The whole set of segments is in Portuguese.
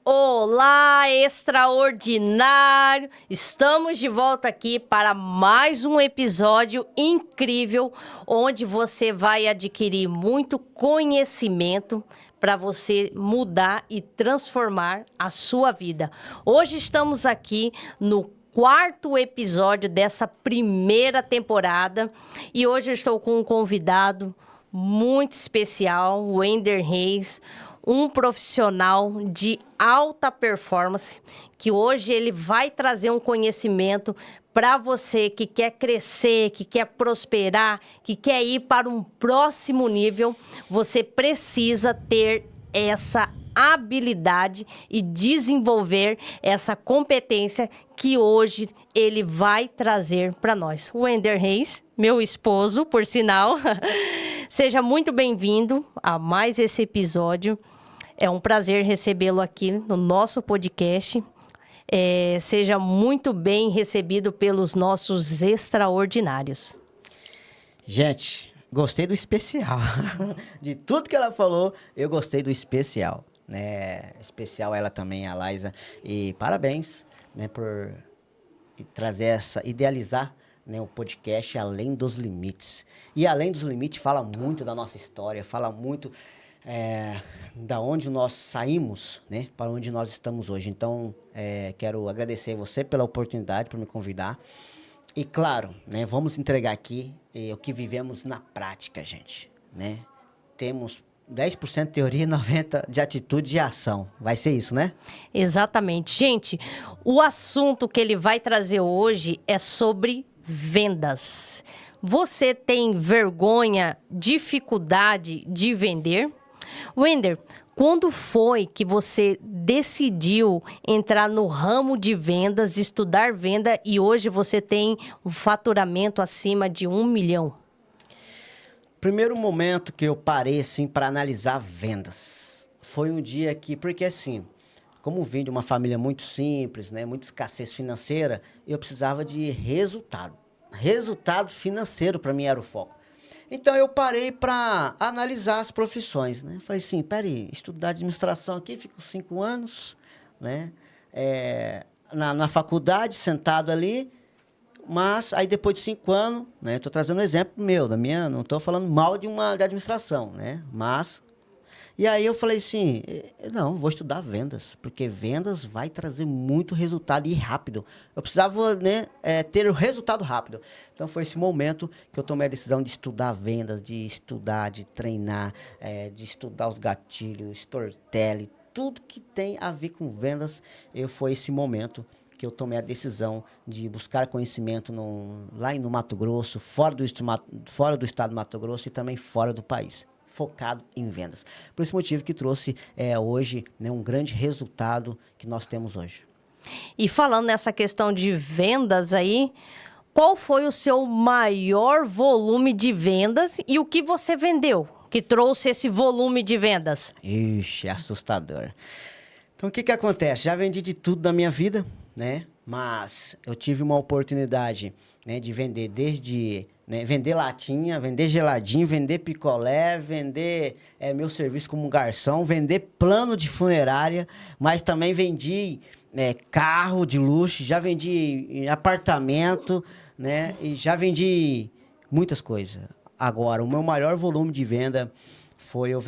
Olá, extraordinário! Estamos de volta aqui para mais um episódio incrível, onde você vai adquirir muito conhecimento para você mudar e transformar a sua vida. Hoje estamos aqui no quarto episódio dessa primeira temporada e hoje eu estou com um convidado muito especial, o Wender Reis, um profissional de alta performance, que hoje ele vai trazer um conhecimento para você que quer crescer, que quer prosperar, que quer ir para um próximo nível. Você precisa ter essa habilidade e desenvolver essa competência que hoje ele vai trazer para nós. O Wender Reis, meu esposo, por sinal, seja muito bem-vindo a mais esse episódio. É um prazer recebê-lo aqui no nosso podcast. Seja muito bem recebido pelos nossos extraordinários. Gente, gostei do especial. De tudo que ela falou, eu gostei do especial. Especial ela também, a Laisa. E parabéns, né, por idealizar, né, o podcast Além dos Limites. E Além dos Limites fala muito da nossa história, fala muito da onde nós saímos, né, para onde nós estamos hoje. Então, quero agradecer você pela oportunidade, por me convidar. E claro, né, vamos entregar aqui o que vivemos na prática, gente, né? Temos 10% de teoria e 90% de atitude e ação. Vai ser isso, né? Exatamente. Gente, o assunto que ele vai trazer hoje é sobre vendas. Você tem vergonha, dificuldade de vender? Wender, quando foi que você decidiu entrar no ramo de vendas, estudar venda e hoje você tem um faturamento acima de 1 milhão? Primeiro momento que eu parei, assim, para analisar vendas foi um dia que, porque assim, como vim de uma família muito simples, né, muita escassez financeira, eu precisava de resultado. Resultado financeiro para mim era o foco. Então eu parei para analisar as profissões, né? Falei assim, peraí, estudar administração aqui, fico 5 anos, né? Na faculdade, sentado ali, mas aí depois de 5 anos, né? Estou trazendo um exemplo meu, não estou falando mal de administração, né? Mas e aí eu falei assim, não, vou estudar vendas, porque vendas vai trazer muito resultado e rápido. Eu precisava, né, ter o resultado rápido. Então foi esse momento que eu tomei a decisão de estudar vendas, de estudar, de treinar, de estudar os gatilhos, storytelling, tudo que tem a ver com vendas. Foi esse momento que eu tomei a decisão de buscar conhecimento lá no Mato Grosso, fora do estado do Mato Grosso e também fora do país, focado em vendas. Por esse motivo que trouxe hoje, né, um grande resultado que nós temos hoje. E falando nessa questão de vendas aí, qual foi o seu maior volume de vendas e o que você vendeu que trouxe esse volume de vendas? Ixi, é assustador. Então, o que acontece? Já vendi de tudo na minha vida, né? Mas eu tive uma oportunidade, né, de vender desde... né, vender latinha, vender geladinho, vender picolé, vender meu serviço como garçom, vender plano de funerária, mas também vendi carro de luxo, já vendi apartamento, né, e já vendi muitas coisas. Agora, o meu maior volume de venda foi eu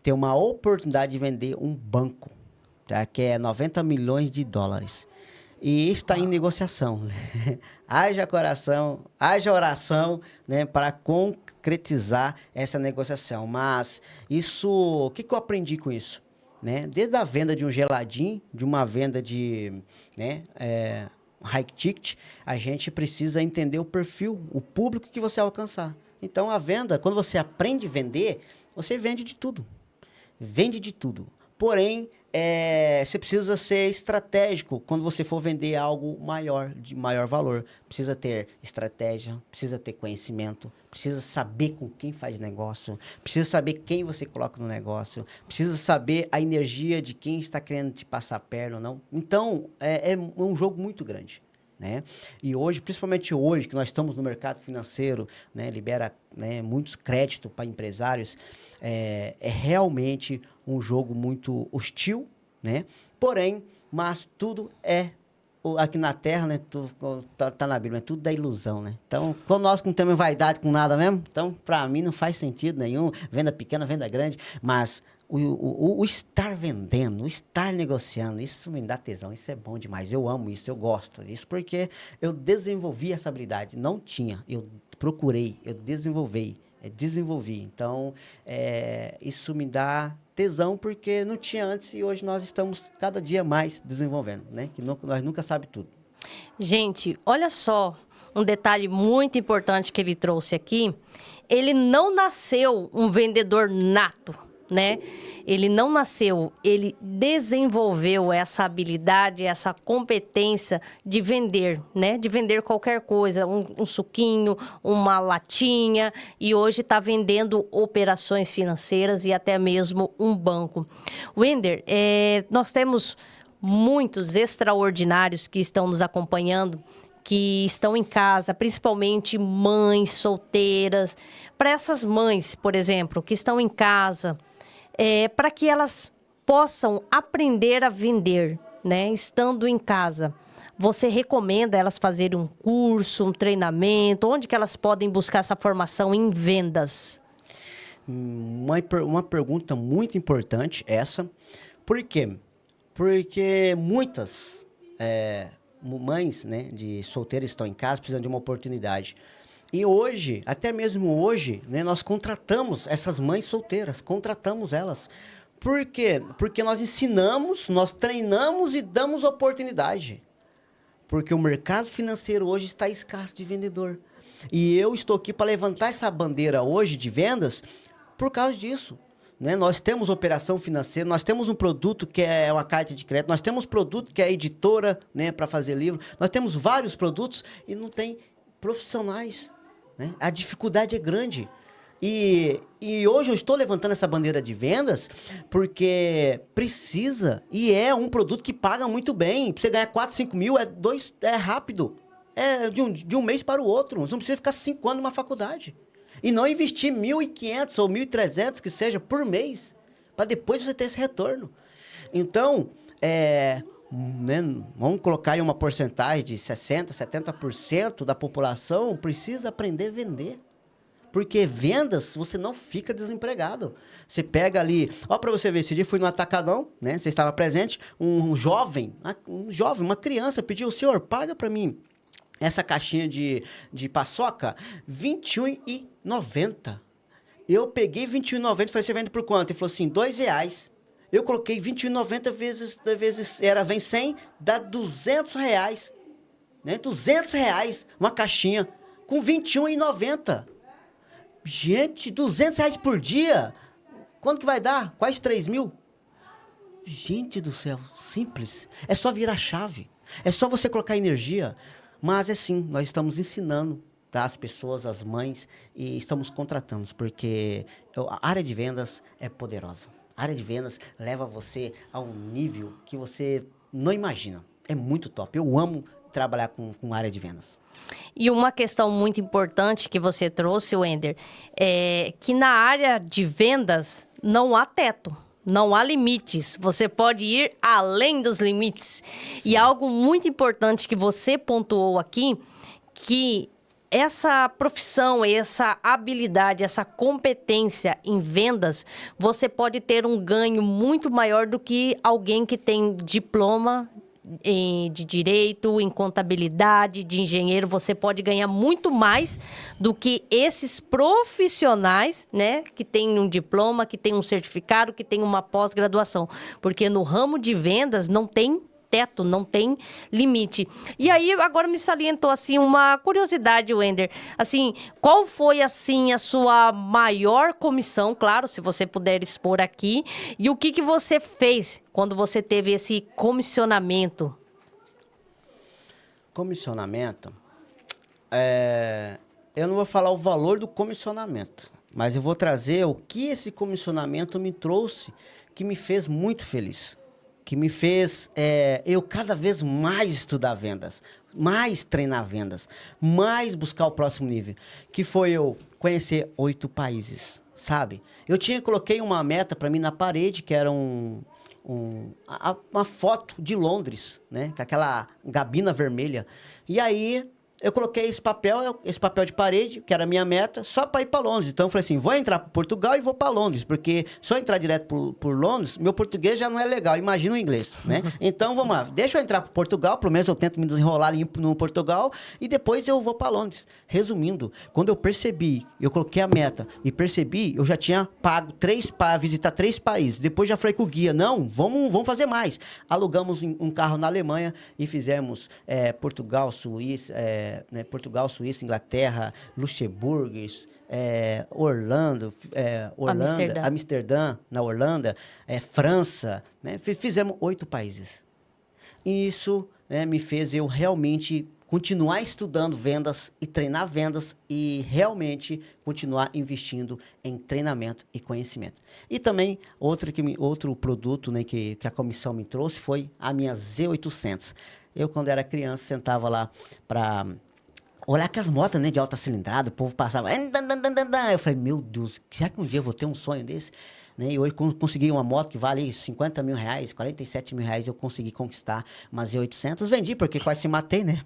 ter uma oportunidade de vender um banco, tá, que é 90 milhões de dólares. E está em negociação, né? Haja coração, haja oração, né, para concretizar essa negociação. Mas o que eu aprendi com isso? Né? Desde a venda de um geladinho, de uma venda de, né, high ticket, a gente precisa entender o perfil, o público que você alcançar. Então, a venda, quando você aprende a vender, você vende de tudo. Vende de tudo. Porém, você precisa ser estratégico quando você for vender algo maior, de maior valor. Precisa ter estratégia, precisa ter conhecimento, precisa saber com quem faz negócio, precisa saber quem você coloca no negócio, precisa saber a energia de quem está querendo te passar a perna ou não. Então, é um jogo muito grande. Né? E hoje, principalmente hoje, que nós estamos no mercado financeiro, né, libera, né, muitos créditos para empresários, é realmente um jogo muito hostil, né? Porém, mas tudo é aqui na Terra, né? Tudo, tá na Bíblia, é tudo da ilusão, né? Então, quando nós não temos vaidade com nada mesmo, então, para mim, não faz sentido nenhum. Venda pequena, venda grande, mas o estar vendendo, o estar negociando, isso me dá tesão, isso é bom demais. Eu amo isso, eu gosto disso, porque eu desenvolvi essa habilidade. Não tinha, eu procurei, eu desenvolvi. Então, isso me dá tesão, porque não tinha antes e hoje nós estamos cada dia mais desenvolvendo, né? Que nós nunca sabe tudo. Gente, olha só um detalhe muito importante que ele trouxe aqui. Ele não nasceu um vendedor nato, né? Ele não nasceu, ele desenvolveu essa habilidade, essa competência de vender, né? De vender qualquer coisa, um suquinho, uma latinha, e hoje está vendendo operações financeiras e até mesmo um banco. Wender, nós temos muitos extraordinários que estão nos acompanhando, que estão em casa, principalmente mães solteiras. Para essas mães, por exemplo, que estão em casa, para que elas possam aprender a vender, né? Estando em casa, você recomenda elas fazerem um curso, um treinamento? Onde que elas podem buscar essa formação em vendas? Uma pergunta muito importante essa. Por quê? Porque muitas mães, né, de solteiras estão em casa precisando de uma oportunidade. E hoje, até mesmo hoje, né, nós contratamos essas mães solteiras, contratamos elas. Por quê? Porque nós ensinamos, nós treinamos e damos oportunidade. Porque o mercado financeiro hoje está escasso de vendedor. E eu estou aqui para levantar essa bandeira hoje de vendas por causa disso. Né? Nós temos operação financeira, nós temos um produto que é uma carta de crédito, nós temos produto que é editora, né, para fazer livro, nós temos vários produtos e não tem profissionais. Né? A dificuldade é grande. E hoje eu estou levantando essa bandeira de vendas porque precisa, e é um produto que paga muito bem. Para você ganhar 4, 5 mil, é rápido. É de um mês para o outro. Você não precisa ficar 5 anos numa faculdade. E não investir 1.500 ou 1.300, que seja, por mês, para depois você ter esse retorno. Então, né, vamos colocar aí uma porcentagem de 60%, 70% da população precisa aprender a vender. Porque vendas, você não fica desempregado. Você pega ali... Ó, para você ver, esse dia fui no Atacadão, né? Você estava presente, um jovem, uma criança pediu: senhor, paga para mim essa caixinha de paçoca, R$21,90. Eu peguei R$21,90 e falei: você vende por quanto? Ele falou assim: R$2. Eu coloquei R$21,90 vezes vem 100, dá R$200. Né? R$200, uma caixinha, com R$21,90. Gente, R$200 por dia? Quanto que vai dar? Quase 3 mil? Gente do céu, simples. É só virar chave. É só você colocar energia. Mas é sim, nós estamos ensinando, tá, as pessoas, as mães, e estamos contratando, porque a área de vendas é poderosa. A área de vendas leva você a um nível que você não imagina. É muito top. Eu amo trabalhar com área de vendas. E uma questão muito importante que você trouxe, Wender, é que na área de vendas não há teto, não há limites. Você pode ir além dos limites. Sim. E algo muito importante que você pontuou aqui, que essa profissão, essa habilidade, essa competência em vendas, você pode ter um ganho muito maior do que alguém que tem diploma de direito, em contabilidade, de engenheiro. Você pode ganhar muito mais do que esses profissionais, né, que têm um diploma, que têm um certificado, que têm uma pós-graduação. Porque no ramo de vendas não tem teto, não tem limite. E aí, agora me salientou, assim, uma curiosidade, Wender. Assim, qual foi, assim, a sua maior comissão? Claro, se você puder expor aqui. E o que você fez quando você teve esse comissionamento? Comissionamento? Eu não vou falar o valor do comissionamento, mas eu vou trazer o que esse comissionamento me trouxe, que me fez muito feliz. Que me fez eu cada vez mais estudar vendas, mais treinar vendas, mais buscar o próximo nível, que foi eu conhecer 8 países sabe? Coloquei uma meta para mim na parede, que era uma foto de Londres, né? Com aquela gabina vermelha. E aí eu coloquei esse papel de parede, que era a minha meta, só para ir para Londres. Então eu falei assim, vou entrar para Portugal e vou para Londres, porque se eu entrar direto por Londres, meu português já não é legal, imagina o inglês, né? Então vamos lá, deixa eu entrar para Portugal, pelo menos eu tento me desenrolar ali no Portugal, e depois eu vou para Londres. Resumindo, quando eu percebi, eu coloquei a meta e percebi, eu já tinha pago para visitar 3 países. Depois já falei com o guia, não, vamos fazer mais. Alugamos um carro na Alemanha e fizemos Portugal, Suíça, Inglaterra, Luxemburgo, Orlando, Amsterdã, na Holanda, França, né? Fizemos 8 países. E isso, né, me fez eu realmente continuar estudando vendas e treinar vendas e realmente continuar investindo em treinamento e conhecimento. E também outro produto, né, que a comissão me trouxe foi a minha Z800. Eu, quando era criança, sentava lá para olhar com as motos, né, de alta cilindrada, o povo passava. Eu falei, meu Deus, será que um dia eu vou ter um sonho desse? Né? E hoje consegui uma moto que vale 50 mil reais, 47 mil reais, eu consegui conquistar uma Z800. Vendi, porque quase se matei, né?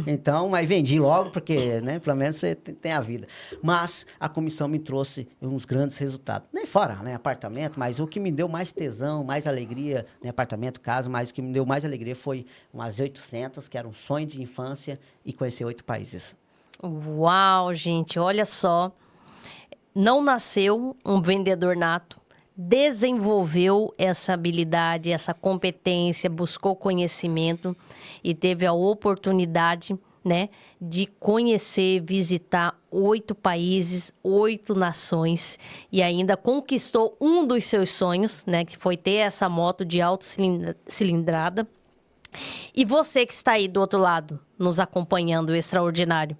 Então, mas vendi logo, porque, né, pelo menos você tem a vida. Mas a comissão me trouxe uns grandes resultados. Nem fora, né, apartamento, mas o que me deu mais tesão, mais alegria, né, apartamento, casa, mas o que me deu mais alegria foi uma Z800, que era um sonho de infância, e conhecer 8 países. Uau, gente, olha só. Não nasceu um vendedor nato. Desenvolveu essa habilidade, essa competência, buscou conhecimento e teve a oportunidade, né, de conhecer, visitar 8 países, 8 nações e ainda conquistou um dos seus sonhos, né, que foi ter essa moto de alta cilindrada. E você que está aí do outro lado, nos acompanhando, o Extraordinário,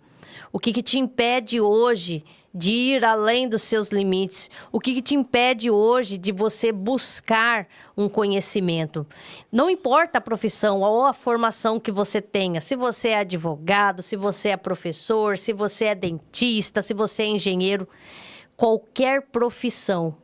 o que te impede hoje de ir além dos seus limites? O que te impede hoje de você buscar um conhecimento? Não importa a profissão ou a formação que você tenha, se você é advogado, se você é professor, se você é dentista, se você é engenheiro, qualquer profissão,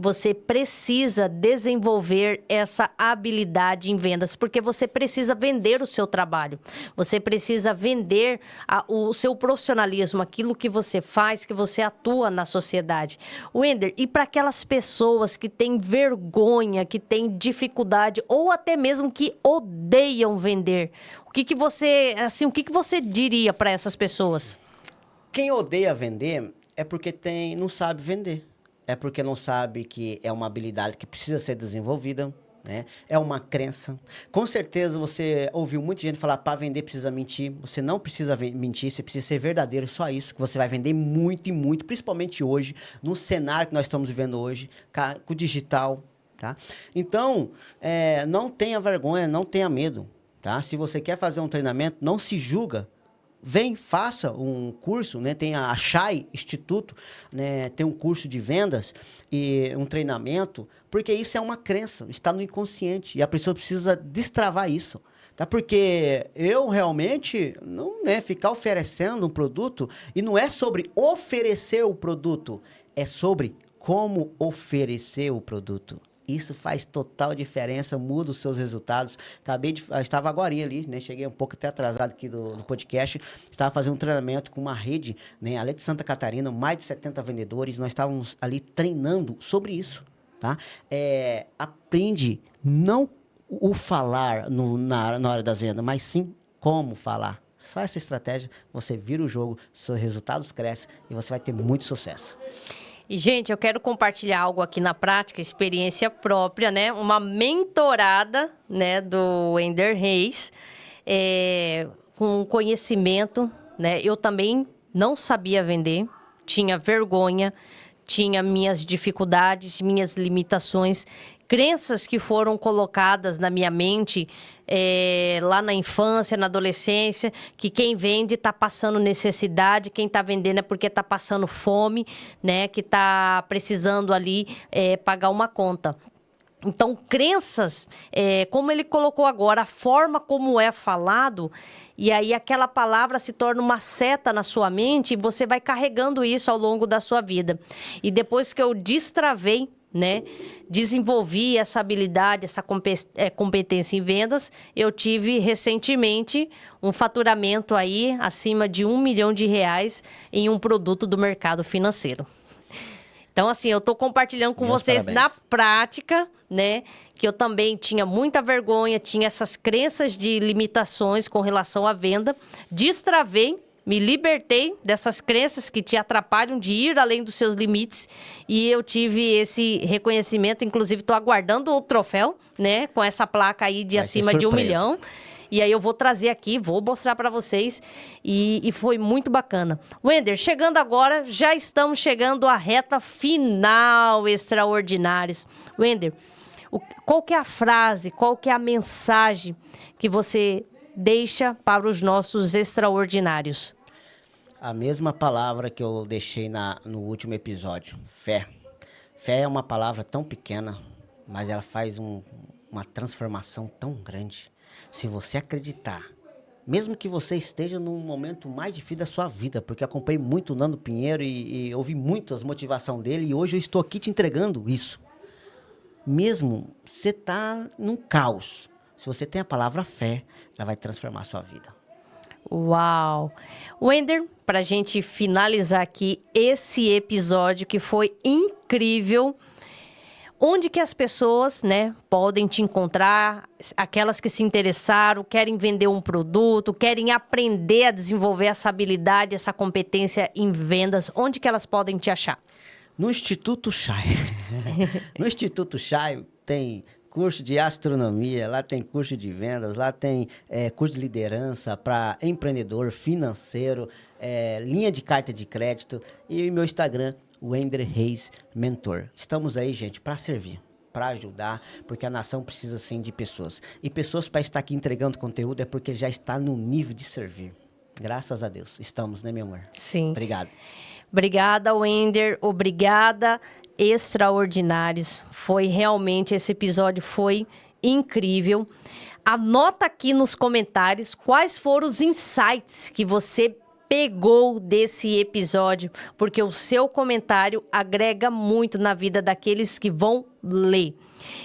você precisa desenvolver essa habilidade em vendas, porque você precisa vender o seu trabalho. Você precisa vender o seu profissionalismo, aquilo que você faz, que você atua na sociedade. Wender, e para aquelas pessoas que têm vergonha, que têm dificuldade, ou até mesmo que odeiam vender, o que você diria para essas pessoas? Quem odeia vender é porque não sabe vender. É porque não sabe que é uma habilidade que precisa ser desenvolvida, né? É uma crença. Com certeza você ouviu muita gente falar, para vender precisa mentir. Você não precisa mentir, você precisa ser verdadeiro. Só isso que você vai vender muito e muito, principalmente hoje, no cenário que nós estamos vivendo hoje, com o digital, tá? Então, não tenha vergonha, não tenha medo, tá? Se você quer fazer um treinamento, não se julga. Vem, faça um curso, né? Tem a Chai Instituto, né? Tem um curso de vendas e um treinamento, porque isso é uma crença, está no inconsciente e a pessoa precisa destravar isso, tá? Porque eu realmente não, né, ficar oferecendo um produto, e não é sobre oferecer o produto, é sobre como oferecer o produto. Isso faz total diferença, muda os seus resultados. Estava agorinha ali, né? Cheguei um pouco até atrasado aqui do podcast. Estava fazendo um treinamento com uma rede, né? Além de Santa Catarina, mais de 70 vendedores. Nós estávamos ali treinando sobre isso, tá? Aprende não o falar na hora das vendas, mas sim como falar. Só essa estratégia, você vira o jogo, seus resultados crescem e você vai ter muito sucesso. E, gente, eu quero compartilhar algo aqui na prática, experiência própria, né? Uma mentorada, né, do Wender Reis, com conhecimento, né? Eu também não sabia vender, tinha vergonha, tinha minhas dificuldades, minhas limitações, crenças que foram colocadas na minha mente lá na infância, na adolescência, que quem vende está passando necessidade, quem está vendendo é porque está passando fome, né? Que está precisando ali pagar uma conta. Então, crenças, como ele colocou agora, a forma como é falado, e aí aquela palavra se torna uma seta na sua mente e você vai carregando isso ao longo da sua vida. E depois que eu destravei, né, desenvolvi essa habilidade, essa competência em vendas, eu tive recentemente um faturamento aí acima de R$1 milhão em um produto do mercado financeiro. Então, assim, eu estou compartilhando com vocês na prática, né? Que eu também tinha muita vergonha, tinha essas crenças de limitações com relação à venda. Destravei, me libertei dessas crenças que te atrapalham de ir além dos seus limites. E eu tive esse reconhecimento, inclusive estou aguardando o troféu, né? Com essa placa aí de acima de 1 milhão. E aí eu vou trazer aqui, vou mostrar para vocês. E foi muito bacana. Wender, chegando agora, já estamos chegando à reta final, extraordinários. Wender, qual que é a frase, qual que é a mensagem que você deixa para os nossos extraordinários? A mesma palavra que eu deixei no último episódio, fé. Fé é uma palavra tão pequena, mas ela faz uma transformação tão grande. Se você acreditar, mesmo que você esteja num momento mais difícil da sua vida, porque acompanhei muito o Nando Pinheiro e ouvi muito as motivações dele, e hoje eu estou aqui te entregando isso. Mesmo você está num caos, se você tem a palavra fé, ela vai transformar a sua vida. Uau! Wender, para a gente finalizar aqui esse episódio que foi incrível, onde que as pessoas, né, podem te encontrar, aquelas que se interessaram, querem vender um produto, querem aprender a desenvolver essa habilidade, essa competência em vendas, onde que elas podem te achar? No Instituto Chay. No Instituto Chay tem curso de astronomia, lá tem curso de vendas, lá tem curso de liderança para empreendedor financeiro, linha de carta de crédito e meu Instagram, Wender Reis Mentor. Estamos aí, gente, para servir, para ajudar, porque a nação precisa, sim, de pessoas. E pessoas para estar aqui entregando conteúdo é porque já está no nível de servir. Graças a Deus. Estamos, né, meu amor? Sim. Obrigado. Obrigada, Wender. Obrigada, extraordinários. Foi realmente, esse episódio foi incrível. Anota aqui nos comentários quais foram os insights que você pegou desse episódio, porque o seu comentário agrega muito na vida daqueles que vão ler.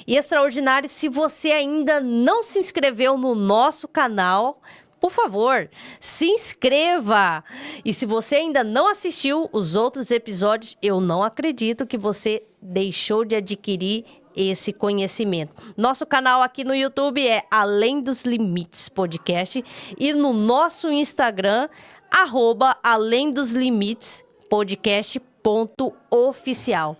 E extraordinário, se você ainda não se inscreveu no nosso canal, por favor, se inscreva! E se você ainda não assistiu os outros episódios, eu não acredito que você deixou de adquirir esse conhecimento. Nosso canal aqui no YouTube é Além dos Limites Podcast e no nosso Instagram, @Além dos Limites Podcast.oficial.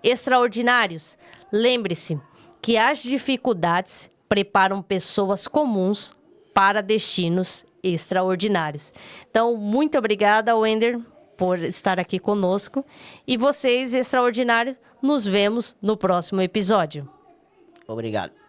Extraordinários, lembre-se que as dificuldades preparam pessoas comuns para destinos extraordinários. Então, muito obrigada, Wender, por estar aqui conosco. E vocês, extraordinários, nos vemos no próximo episódio. Obrigado.